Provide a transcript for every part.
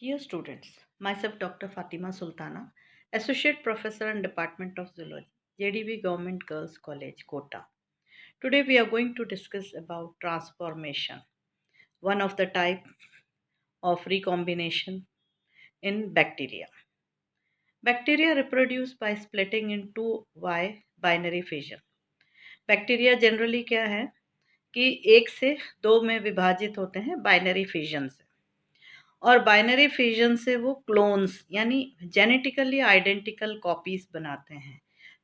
Dear students, myself Dr. Fatima Sultana, Associate Professor in Department of Zoology, JDB Government Girls College, Kota. Today we are going to discuss about transformation, one of the type of recombination in bacteria. Bacteria reproduce by splitting into Y binary fission. Bacteria generally क्या है कि एक से दो में विभाजित होते हैं बाइनरी फिजन से, और बाइनरी फिजन से वो क्लोन्स यानी जेनेटिकली आइडेंटिकल कॉपीज बनाते हैं।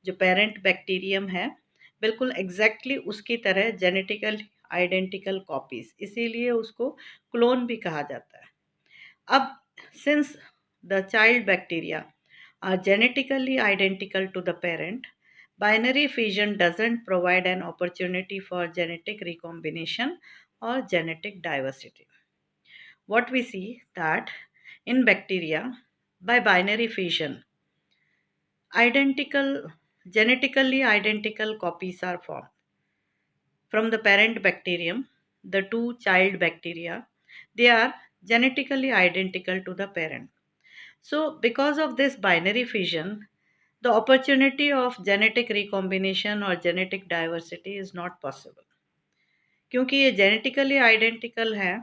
जो पेरेंट बैक्टीरियम है बिल्कुल एग्जैक्टली उसकी तरह जेनेटिकल आइडेंटिकल कॉपीज, इसीलिए उसको क्लोन भी कहा जाता है। अब since the child bacteria are genetically identical to the parent, binary fission doesn't provide an opportunity for genetic recombination or genetic diversity. What we see that in bacteria, by binary fission, identical genetically identical copies are formed from the parent bacterium. The two child bacteria, they are genetically identical to the parent. So because of this binary fission, the opportunity of genetic recombination or genetic diversity is not possible. क्योंकि ये genetically identical है,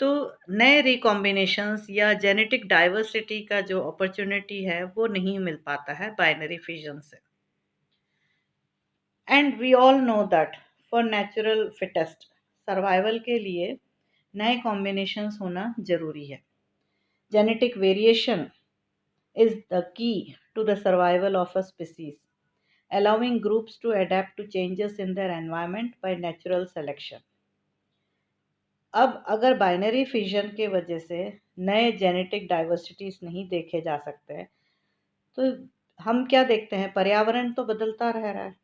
तो नए रिकॉम्बिनेशंस या genetic diversity का जो opportunity है वो नहीं मिल पाता है बाइनरी फिजन से। And we all know that for natural fittest, survival के लिए नए कॉम्बिनेशंस होना जरूरी है। Genetic variation is the key to the survival of a species, allowing groups to adapt to changes in their environment by natural selection. अब अगर binary fission के वजह से नए जेनेटिक डाइवर्सिटीज नहीं देखे जा सकते हैं, तो हम क्या देखते हैं, पर्यावरण तो बदलता रह रहा है,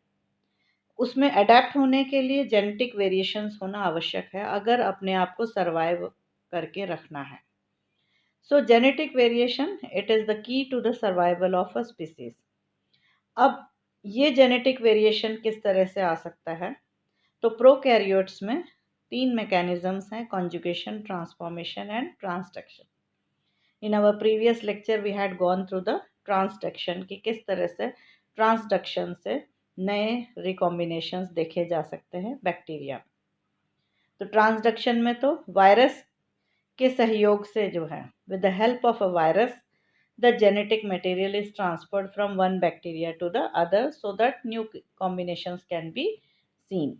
उसमें अडेप्ट होने के लिए जेनेटिक वेरिएशंस होना आवश्यक है अगर अपने आप को सरवाइव करके रखना है। So genetic variation it is the key to the survival of a species. अब ये जेनेटिक वेरिएशन किस तरह से आ सकता है, तो प्रोकैरियोट्स में तीन मैकेनिज्म्स हैं, conjugation, transformation and transduction. In our previous lecture we had gone through the transduction कि किस तरह से ट्रांसडक्शन से नए रिकॉम्बिनेशंस देखे जा सकते हैं बैक्टीरिया। तो ट्रांसडक्शन में तो वायरस के सहयोग से जो है, with the help of a virus, the genetic material is transferred from one bacteria to the other so that new combinations can be seen.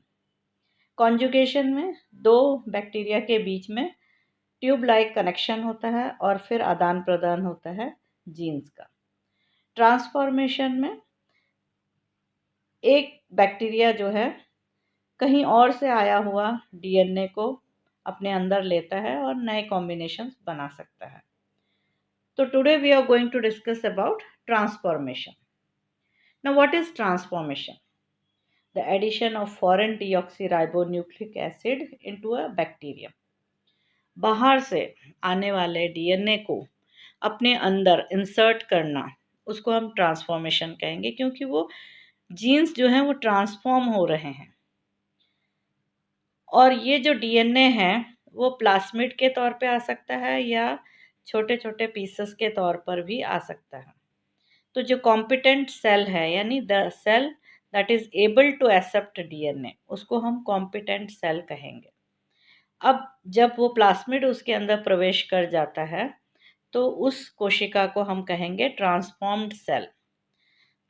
Conjugation में दो बैक्टीरिया के बीच में ट्यूब लाइक कनेक्शन होता है और फिर आदान प्रदान होता है जीन्स का। ट्रांसफॉर्मेशन में एक बैक्टीरिया जो है कहीं और से आया हुआ डीएनए को अपने अंदर लेता है और नए कॉम्बिनेशंस बना सकता है। So today we are going to discuss about transformation. Now what is transformation? The addition of foreign deoxyribonucleic acid into a bacterium. बाहर से आने वाले डीएनए को अपने अंदर इंसर्ट करना, उसको हम ट्रांसफॉर्मेशन कहेंगे, क्योंकि वो जीन्स जो हैं वो ट्रांसफॉर्म हो रहे हैं। और ये जो डीएनए है वो प्लास्मिड के तौर पे आ सकता है या छोटे छोटे पीसेस के तौर पर भी आ सकता है। तो जो कॉम्पिटेंट सेल है यानी the cell that is able to accept DNA, उसको हम कॉम्पिटेंट सेल कहेंगे। अब जब वो प्लास्मिड उसके अंदर प्रवेश कर जाता है तो उस कोशिका को हम कहेंगे transformed cell.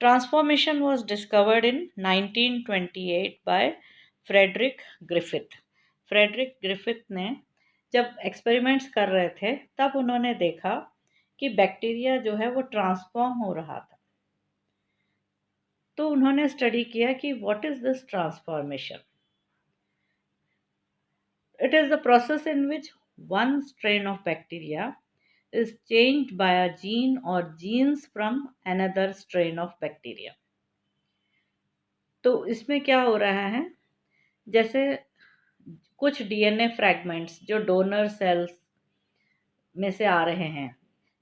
Transformation was discovered in 1928 by Frederick Griffith. Frederick Griffith ने जब एक्सपेरिमेंट्स कर रहे थे तब उन्होंने देखा कि बैक्टीरिया जो है वो ट्रांसफॉर्म हो रहा था। तो उन्होंने स्टडी किया कि what is this transformation. It is the process in which one strain of bacteria is changed by a gene or genes from another strain of bacteria. तो इसमें क्या हो रहा है, जैसे कुछ डीएनए फ्रैगमेंट्स जो डोनर सेल्स में से आ रहे हैं,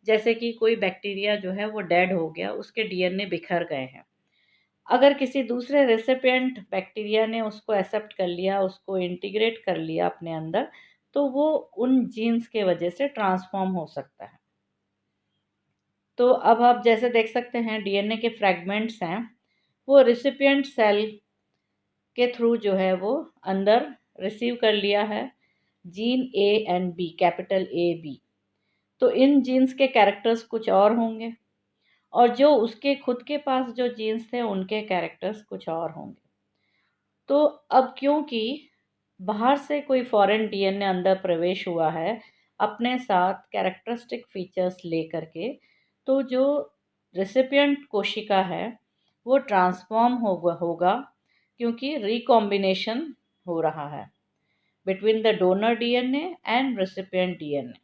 जैसे कि कोई बैक्टीरिया जो है वो डेड हो गया, उसके डीएनए बिखर गए हैं। अगर किसी दूसरे रेसिपिएंट बैक्टीरिया ने उसको एक्सेप्ट कर लिया, उसको इंटीग्रेट कर लिया अपने अंदर, तो वो उन जीन्स के वजह से ट्रांसफॉर्म हो सकता है। तो अब आप जैसे देख सकते हैं डीएनए के फ्रैगमेंट्स हैं, वो रिसिपिएंट सेल के थ्रू जो है वो अंदर रिसीव कर लिया है gene A and B, capital A B. तो इन जीन्स के कैरेक्टर्स कुछ और होंगे और जो उसके खुद के पास जो जीन्स थे उनके कैरेक्टर्स कुछ और होंगे। तो अब क्योंकि बाहर से कोई फॉरेन डीएनए अंदर प्रवेश हुआ है अपने साथ कैरेक्टरिस्टिक फीचर्स लेकर के, तो जो रेसिपिएंट कोशिका है वो ट्रांसफॉर्म होगा क्योंकि रिकॉम्बिनेशन हो रहा है between the donor DNA and recipient DNA.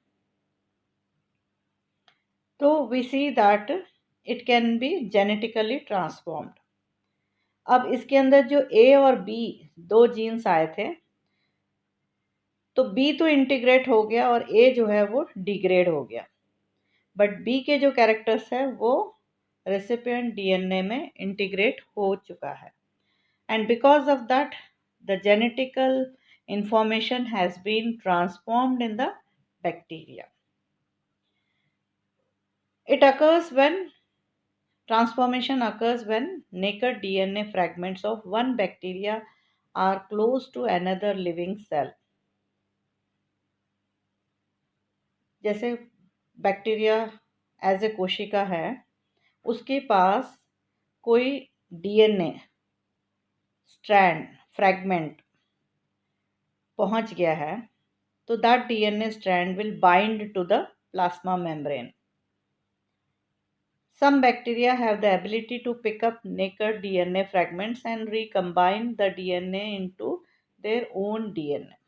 तो we see that it can be genetically transformed. अब इसके अंदर जो ए और बी दो जीन्स आए थे, तो बी तो इंटीग्रेट हो गया और ए जो है वो डिग्रेड हो गया, बट बी के जो कैरेक्टर्स है वो रेसिपिएंट डीएनए में इंटीग्रेट हो चुका है, and because of that the genetical information has been transformed in the bacteria. Transformation occurs when naked DNA fragments of one bacteria are close to another living cell. जैसे bacteria as a कोशिका है, उसके पास कोई DNA strand fragment पहुंच गया है, तो that DNA strand will bind to the plasma membrane. Some bacteria have the ability to pick up naked DNA fragments and recombine the DNA into their own DNA.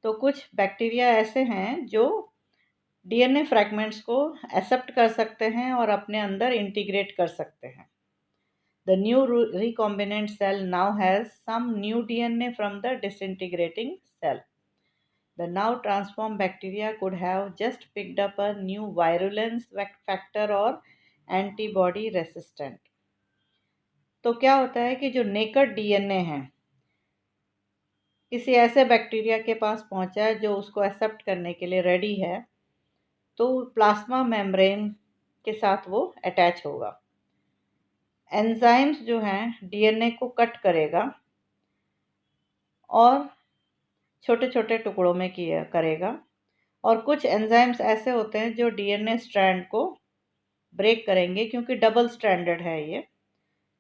तो कुछ bacteria ऐसे हैं जो DNA fragments को accept कर सकते हैं और अपने अंदर इंटीग्रेट कर सकते हैं. The new recombinant cell now has some new DNA from the disintegrating cell. The now transformed bacteria could have just picked up a new virulence factor or antibody resistant. तो क्या होता है कि जो नेकेड डीएनए है किसी ऐसे bacteria के पास पहुंचा है जो उसको एक्सेप्ट करने के लिए रेडी है, तो प्लाज्मा मेम्ब्रेन के साथ वो अटैच होगा. एंजाइम्स जो हैं डीएनए को कट करेगा और छोटे छोटे टुकड़ों में करेगा, और कुछ एंजाइम्स ऐसे होते हैं जो डीएनए स्ट्रैंड को ब्रेक करेंगे, क्योंकि डबल स्ट्रैंडेड है ये,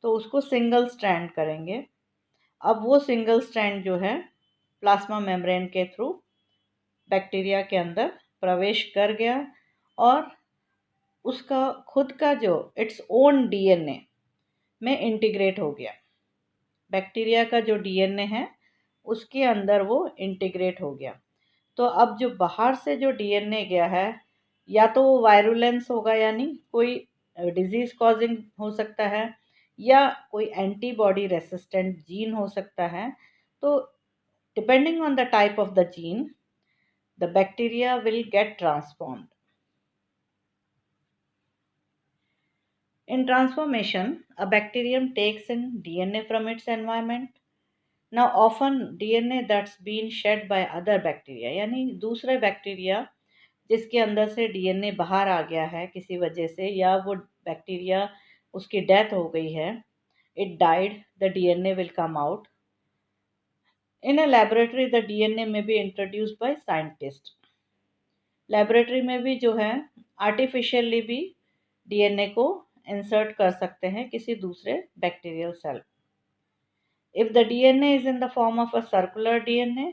तो उसको सिंगल स्ट्रैंड करेंगे. अब वो सिंगल स्ट्रैंड जो है प्लाज्मा मेम्ब्रेन के थ्रू बैक्टीरिया के अंदर प्रवेश कर गया और उसका खुद का जो इट्स ओन डीएनए में इंटीग्रेट हो गया. बैक्टीरिया का जो डीएनए है उसके अंदर वो इंटीग्रेट हो गया. तो अब जो बाहर से जो डीएनए गया है, या तो वो वायरुलेंस होगा, यानी कोई डिजीज कॉजिंग हो सकता है, या कोई एंटीबॉडी रेसिस्टेंट जीन हो सकता है. तो depending on the type of the gene, the bacteria will get transformed. In transformation, a bacterium takes in DNA from its environment. Now often DNA that's been shed by other bacteria, यानी दूसरे bacteria जिसके अंदर से DNA बाहर आ गया है किसी वजह से, या वो बैक्टीरिया उसकी डेथ हो गई है, it died, the DNA will come out. In a laboratory, the DNA may be introduced by scientists. Laboratory में भी जो है आर्टिफिशियली भी डीएनए को इंसर्ट कर सकते हैं किसी दूसरे bacterial cell. If the DNA is in the form of a circular DNA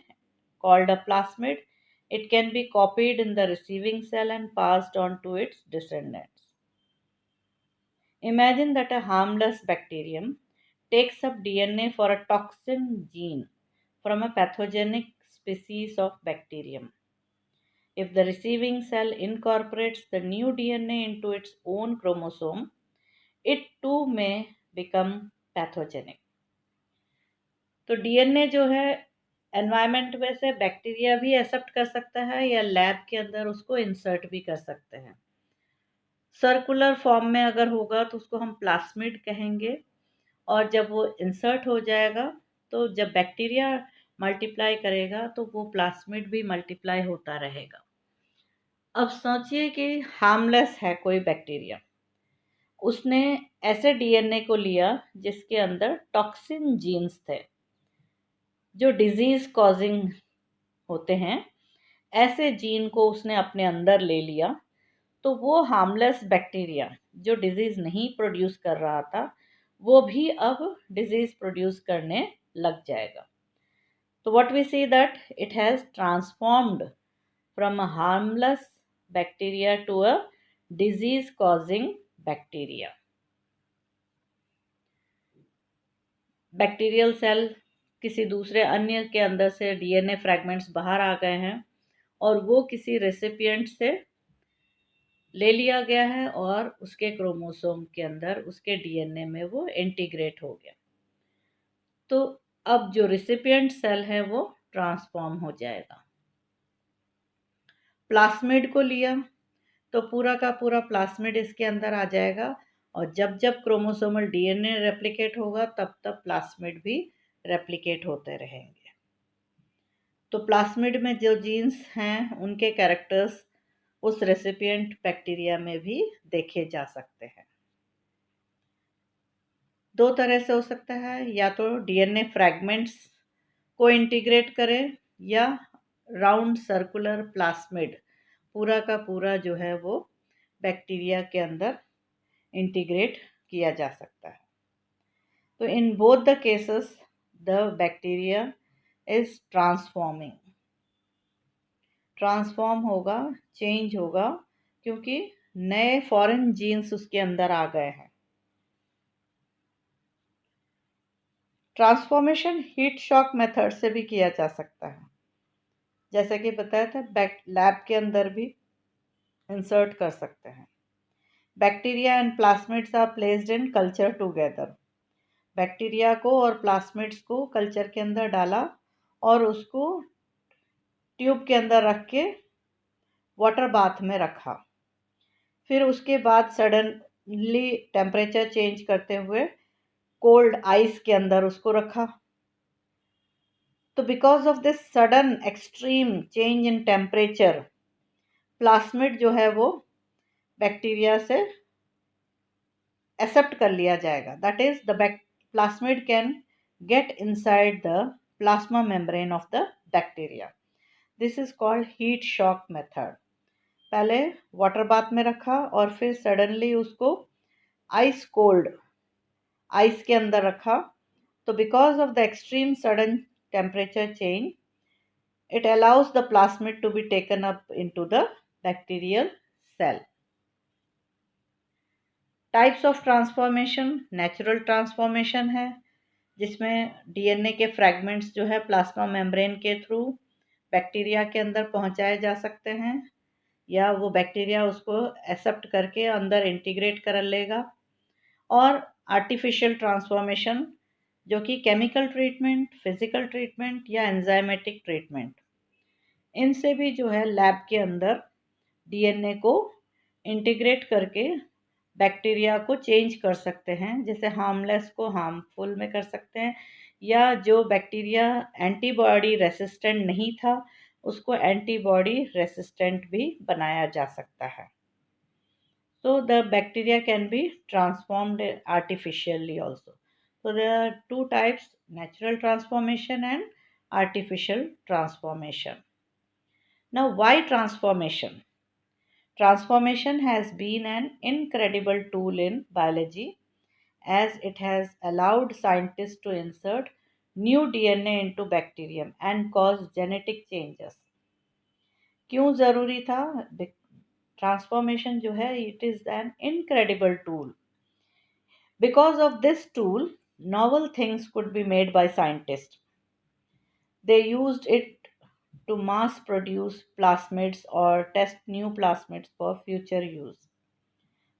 called a plasmid, it can be copied in the receiving cell and passed on to its descendants. Imagine that a harmless bacterium takes up DNA for a toxin gene from a pathogenic species of bacterium. If the receiving cell incorporates the new DNA into its own chromosome, it too may become pathogenic. तो DNA जो है environment में से bacteria भी accept कर सकता है या लैब के अंदर उसको इंसर्ट भी कर सकते हैं. सर्कुलर फॉर्म में अगर होगा तो उसको हम प्लास्मिड कहेंगे, और जब वो इंसर्ट हो जाएगा तो जब बैक्टीरिया मल्टीप्लाई करेगा तो वो प्लास्मिड भी मल्टीप्लाई होता रहेगा। अब सोचिए कि हार्मलेस है कोई बैक्टीरिया, उसने ऐसे डीएनए को लिया जिसके अंदर टॉक्सिन जीन्स थे जो डिजीज कॉजिंग होते हैं, ऐसे जीन को उसने अपने अंदर ले लिया, तो वो हार्मलेस बैक्टीरिया जो डिजीज नहीं प्रोड्यूस कर रहा था वो भी अब डिजीज प्रोड्यूस करने लग जाएगा। तो what we see that it has transformed from a harmless bacteria to a disease causing bacteria. Bacterial cell किसी दूसरे अन्य के अंदर से डीएनए फ्रैगमेंट्स बाहर आ गए हैं और वो किसी रेसिपिएंट से ले लिया गया है और उसके क्रोमोसोम के अंदर उसके डीएनए में वो इंटीग्रेट हो गया। तो अब जो रिसिपिएंट सेल है वो ट्रांसफॉर्म हो जाएगा। प्लास्मिड को लिया तो पूरा का पूरा प्लास्मिड इसके अंदर आ जाएगा और जब जब क्रोमोसोमल डीएनए रेप्लिकेट होगा तब तब प्लास्मिड भी रेप्लिकेट होते रहेंगे। तो प्लास्मिड में जो जीन्स हैं उनके कैरेक्टर्स उस रेसिपिएंट बैक्टीरिया में भी देखे जा सकते हैं। दो तरह से हो सकता है, या तो डीएनए फ्रैगमेंट्स को इंटीग्रेट करें या राउंड सर्कुलर प्लास्मिड पूरा का पूरा जो है वो बैक्टीरिया के अंदर इंटीग्रेट किया जा सकता है। तो in both the cases the bacteria is transform होगा, चेंज होगा, क्योंकि नए फॉरेन जीन्स उसके अंदर आ गए हैं। ट्रांसफॉर्मेशन हीट शॉक मेथड से भी किया जा सकता है, जैसे कि बताया था लैब के अंदर भी इंसर्ट कर सकते हैं। Bacteria and plasmids are placed in culture together. Bacteria को और प्लास्मिड्स को कल्चर के अंदर डाला और उसको ट्यूब के अंदर रख के वाटर बाथ में रखा। फिर उसके बाद सडनली टेम्परेचर चेंज करते हुए कोल्ड आइस के अंदर उसको रखा। तो because of this sudden extreme change in temperature, plasmid जो है वो बैक्टीरिया से एक्सेप्ट कर लिया जाएगा। That is the plasmid can get inside the plasma membrane of the bacteria. This is called heat shock method. पहले वाटर बाथ में रखा और फिर सडनली उसको आइस कोल्ड आइस के अंदर रखा। तो because of the extreme sudden temperature change, it allows the plasmid to be taken up into the bacterial cell. Types of transformation, natural transformation है जिसमें डीएनए के फ्रैगमेंट्स जो है प्लाज्मा मेम्ब्रेन के थ्रू बैक्टीरिया के अंदर पहुंचाए जा सकते हैं, या वो बैक्टीरिया उसको एक्सेप्ट करके अंदर इंटीग्रेट कर लेगा। और आर्टिफिशियल ट्रांसफॉर्मेशन जो कि केमिकल ट्रीटमेंट, फिजिकल ट्रीटमेंट या एंजाइमेटिक ट्रीटमेंट, इनसे भी जो है लैब के अंदर डीएनए को इंटीग्रेट करके बैक्टीरिया को चेंज कर सकते हैं, जैसे हार्मलेस को हार्मफुल में कर सकते हैं, या जो बैक्टीरिया एंटीबॉडी रेसिस्टेंट नहीं था उसको एंटीबॉडी रेसिस्टेंट भी बनाया जा सकता है। So the bacteria can be transformed artificially also. So there are two types: natural transformation and artificial transformation. Now, why transformation? Transformation has been an incredible tool in biology as it has allowed scientists to insert new DNA into bacterium and cause genetic changes. क्यों ज़रूरी था? Transformation जो है it is an incredible tool. Because of this tool, novel things could be made by scientists. They used it to mass produce plasmids or test new plasmids for future use.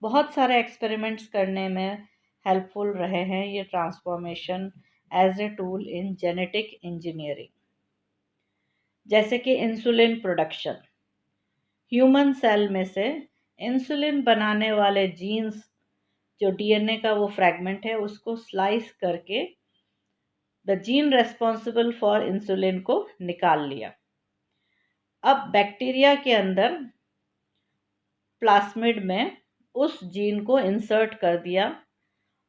बहुत सारे experiments करने में helpful रहे हैं ये transformation as a tool in genetic engineering, जैसे कि insulin production. Human cell में से इंसुलिन बनाने वाले जीन्स जो डीएनए का वो फ्रैगमेंट है उसको स्लाइस करके the gene responsible for insulin को निकाल लिया। अब बैक्टीरिया के अंदर प्लास्मिड में उस जीन को इंसर्ट कर दिया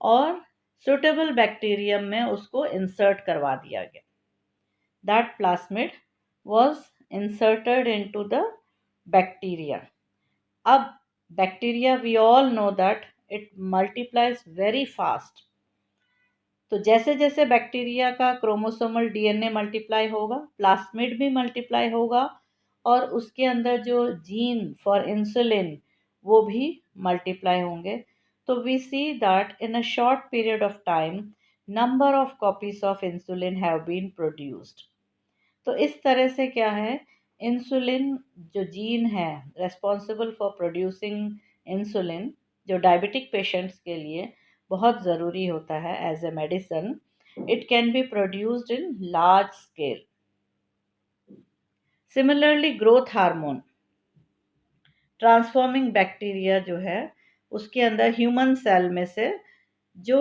और सुटेबल बैक्टीरियम में उसको इंसर्ट करवा दिया गया। That plasmid was inserted into the bacteria. अब bacteria we all know that it multiplies very fast. तो जैसे जैसे बैक्टीरिया का क्रोमोसोमल डीएनए मल्टीप्लाई होगा, प्लास्मिड भी मल्टीप्लाई होगा और उसके अंदर जो जीन फॉर इंसुलिन वो भी मल्टीप्लाई होंगे। तो we see that in a short period of time number of copies of insulin have been produced. तो इस तरह से क्या है, इंसुलिन जो जीन है रेस्पॉन्सिबल फॉर प्रोड्यूसिंग इंसुलिन, जो डायबिटिक पेशेंट्स के लिए बहुत ज़रूरी होता है as a medicine, it can be produced in large scale. Similarly growth hormone, transforming bacteria जो है उसके अंदर ह्यूमन सेल में से जो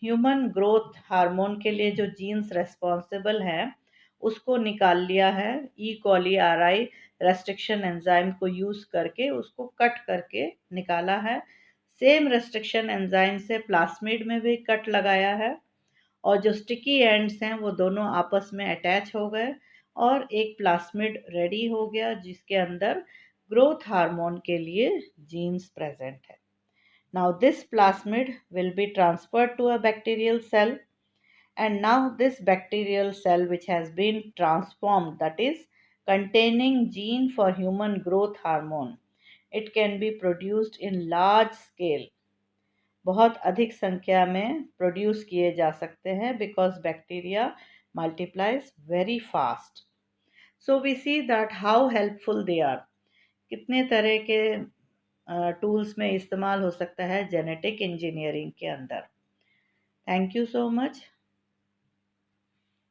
ह्यूमन ग्रोथ हार्मोन के लिए जो जीन्स रेस्पॉन्सिबल हैं उसको निकाल लिया है। ई कॉली आर आई रेस्ट्रिक्शन एंजाइम को यूज़ करके उसको कट करके निकाला है। सेम रेस्ट्रिक्शन एंजाइम से प्लास्मिड में भी कट लगाया है और जो स्टिकी एंड्स हैं वो दोनों आपस में अटैच हो गए और एक प्लास्मिड रेडी हो गया जिसके अंदर ग्रोथ हार्मोन के लिए जीन्स प्रेजेंट है। Now this plasmid will be transferred to a bacterial cell, and now this bacterial cell which has been transformed, that is containing gene for human growth hormone, it can be produced in large scale, बहुत अधिक संख्या में produce किए जा सकते हैं because bacteria multiplies very fast. So we see that how helpful they are, कितने तरह के टूल्स में इस्तेमाल हो सकता है जेनेटिक इंजीनियरिंग के अंदर। Thank you so much.